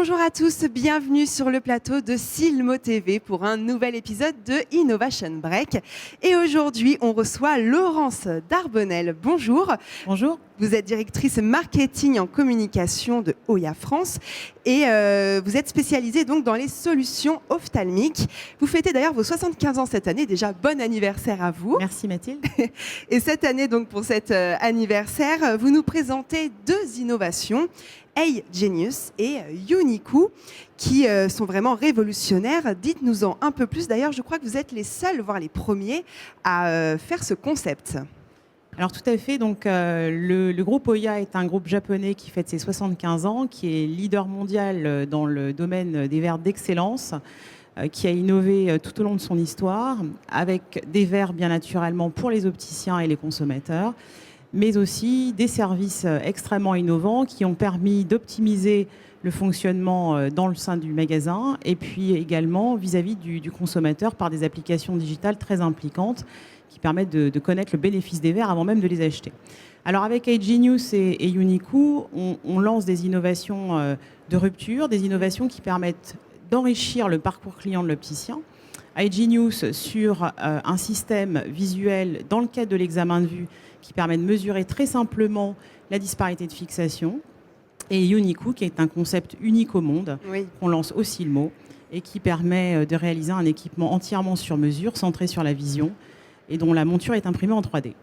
Bonjour à tous, bienvenue sur le plateau de Silmo TV pour un nouvel épisode de Innovation Break. Et aujourd'hui, on reçoit Laurence Darbonnel. Bonjour. Bonjour. Vous êtes directrice marketing en communication de Oya France et vous êtes spécialisée donc dans les solutions ophtalmiques. Vous fêtez d'ailleurs vos 75 ans cette année, déjà bon anniversaire à vous. Merci Mathilde. Et cette année, donc pour cet anniversaire, vous nous présentez deux innovations, Hey Genius et Uniqoo, qui sont vraiment révolutionnaires. Dites-nous-en un peu plus. D'ailleurs, je crois que vous êtes les seuls, voire les premiers, à faire ce concept. Alors tout à fait, donc, le groupe Oya est un groupe japonais qui fête ses 75 ans, qui est leader mondial dans le domaine des verres d'excellence, qui a innové tout au long de son histoire, avec des verres bien naturellement pour les opticiens et les consommateurs, mais aussi des services extrêmement innovants qui ont permis d'optimiser le fonctionnement dans le sein du magasin et puis également vis-à-vis du consommateur par des applications digitales très impliquantes qui permettent de connaître le bénéfice des verres avant même de les acheter. Alors avec Hey Genius et Uniqoo, on lance des innovations de rupture, des innovations qui permettent d'enrichir le parcours client de l'opticien. Hey Genius sur un système visuel dans le cadre de l'examen de vue qui permet de mesurer très simplement la disparité de fixation. Et Uniqoo qui est un concept unique au monde, Oui. qu'on lance au Silmo et qui permet de réaliser un équipement entièrement sur mesure, centré sur la vision, et dont la monture est imprimée en 3D.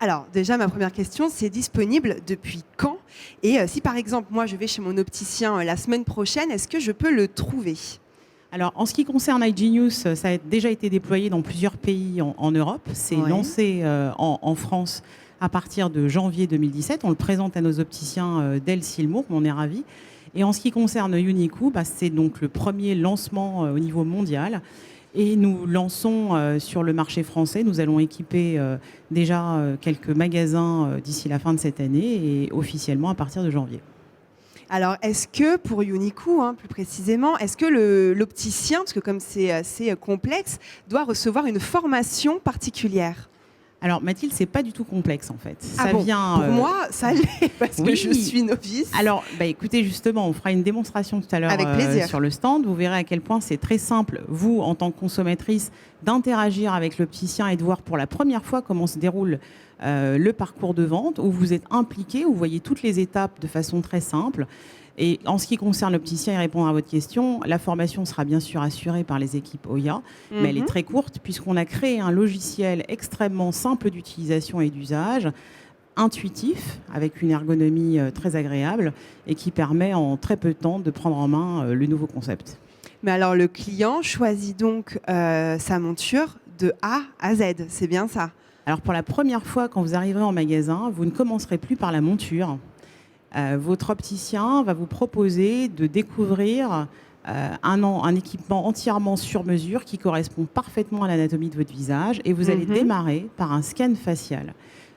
Alors déjà, ma première question, c'est disponible depuis quand? Et si par exemple, moi, je vais chez mon opticien la semaine prochaine, est-ce que je peux le trouver? Alors, en ce qui concerne Hey Genius, ça a déjà été déployé dans plusieurs pays en Europe. C'est lancé en France à partir de janvier 2017. On le présente à nos opticiens dès le Silmo, on est ravis. Et en ce qui concerne Uniqoo, c'est donc le premier lancement au niveau mondial. Et nous lançons sur le marché français. Nous allons équiper déjà quelques magasins d'ici la fin de cette année et officiellement à partir de janvier. Alors, est-ce que pour Uniqoo, plus précisément, est-ce que l'opticien, parce que comme c'est assez complexe, doit recevoir une formation particulière? Alors Mathilde, c'est pas du tout complexe en fait. Ah Ça bon, vient, pour moi, ça l'est parce que je suis novice. Alors, écoutez, justement, on fera une démonstration tout à l'heure sur le stand. Vous verrez à quel point c'est très simple, vous, en tant que consommatrice, d'interagir avec l'opticien et de voir pour la première fois comment se déroule le parcours de vente, où vous êtes impliqué, où vous voyez toutes les étapes de façon très simple. Et en ce qui concerne l'opticien et répondre à votre question, la formation sera bien sûr assurée par les équipes Oya, mais elle est très courte puisqu'on a créé un logiciel extrêmement simple d'utilisation et d'usage, intuitif, avec une ergonomie très agréable et qui permet en très peu de temps de prendre en main le nouveau concept. Mais alors, le client choisit donc sa monture de A à Z, c'est bien ça? Alors pour la première fois, quand vous arriverez en magasin, vous ne commencerez plus par la monture. Votre opticien va vous proposer de découvrir un équipement entièrement sur mesure qui correspond parfaitement à l'anatomie de votre visage et vous allez démarrer par un scan facial.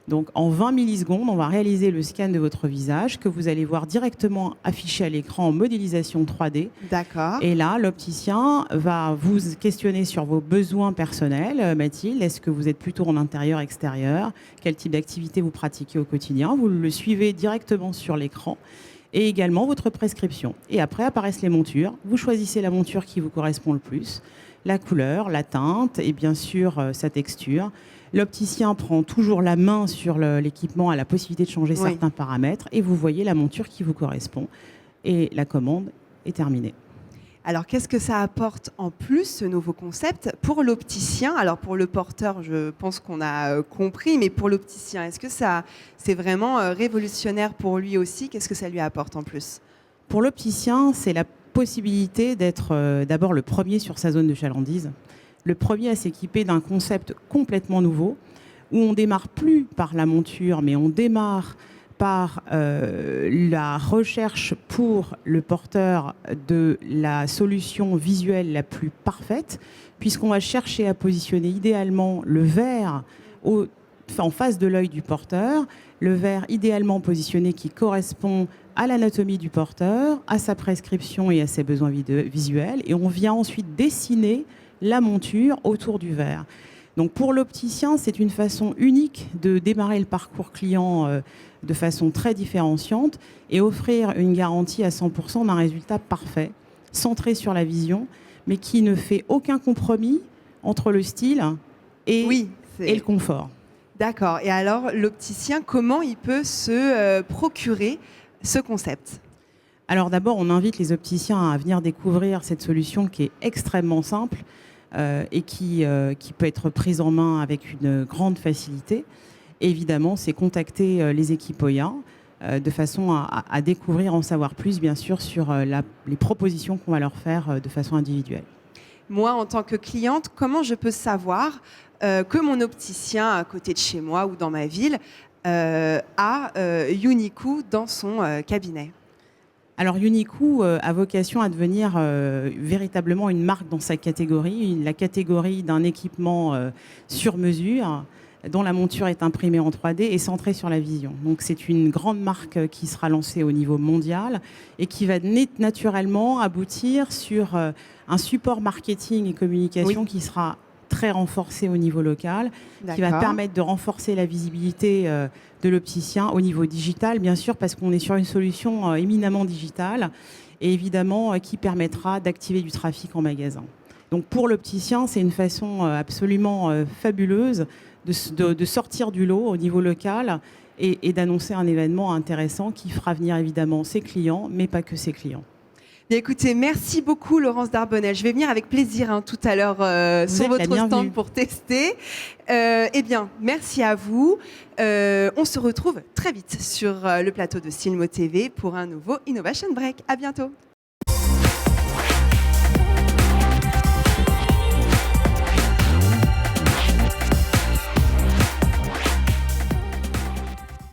Donc en 20 millisecondes, on va réaliser le scan de votre visage que vous allez voir directement affiché à l'écran en modélisation 3D. D'accord. Et là, l'opticien va vous questionner sur vos besoins personnels. Mathilde, est-ce que vous êtes plutôt en intérieur, extérieur? Quel type d'activité vous pratiquez au quotidien? Vous le suivez directement sur l'écran. Et également votre prescription. Et après apparaissent les montures. Vous choisissez la monture qui vous correspond le plus, la couleur, la teinte et bien sûr sa texture. L'opticien prend toujours la main sur l'équipement, a la possibilité de changer certains paramètres et vous voyez la monture qui vous correspond. Et la commande est terminée. Alors, qu'est-ce que ça apporte en plus, ce nouveau concept, pour l'opticien? Alors, pour le porteur, je pense qu'on a compris, mais pour l'opticien, est-ce que c'est vraiment révolutionnaire pour lui aussi? Qu'est-ce que ça lui apporte en plus? Pour l'opticien, c'est la possibilité d'être d'abord le premier sur sa zone de chalandise, le premier à s'équiper d'un concept complètement nouveau, où on démarre plus par la monture, mais on démarre par la recherche pour le porteur de la solution visuelle la plus parfaite, puisqu'on va chercher à positionner idéalement le verre en face de l'œil du porteur, le verre idéalement positionné qui correspond à l'anatomie du porteur, à sa prescription et à ses besoins visuels, et on vient ensuite dessiner la monture autour du verre. Donc pour l'opticien, c'est une façon unique de démarrer le parcours client de façon très différenciante et offrir une garantie à 100% d'un résultat parfait, centré sur la vision, mais qui ne fait aucun compromis entre le style et le confort. D'accord. Et alors, l'opticien, comment il peut se procurer ce concept? Alors d'abord, on invite les opticiens à venir découvrir cette solution qui est extrêmement simple et qui peut être prise en main avec une grande facilité. Et évidemment, c'est contacter les équipes OIA de façon à découvrir, en savoir plus, bien sûr, sur les propositions qu'on va leur faire de façon individuelle. Moi, en tant que cliente, comment je peux savoir que mon opticien à côté de chez moi ou dans ma ville a Uniqoo dans son cabinet? Alors Uniqoo a vocation à devenir véritablement une marque dans sa catégorie, la catégorie d'un équipement sur mesure dont la monture est imprimée en 3D et centrée sur la vision. Donc c'est une grande marque qui sera lancée au niveau mondial et qui va naturellement aboutir sur un support marketing et communication qui sera très renforcé au niveau local, qui va permettre de renforcer la visibilité de l'opticien au niveau digital, bien sûr, parce qu'on est sur une solution éminemment digitale et évidemment qui permettra d'activer du trafic en magasin. Donc pour l'opticien, c'est une façon absolument fabuleuse de sortir du lot au niveau local et d'annoncer un événement intéressant qui fera venir évidemment ses clients, mais pas que ses clients. Bien, écoutez, merci beaucoup Laurence Darbonnel. Je vais venir avec plaisir tout à l'heure sur votre stand pour tester. Eh bien, merci à vous. On se retrouve très vite sur le plateau de Silmo TV pour un nouveau Innovation Break. À bientôt.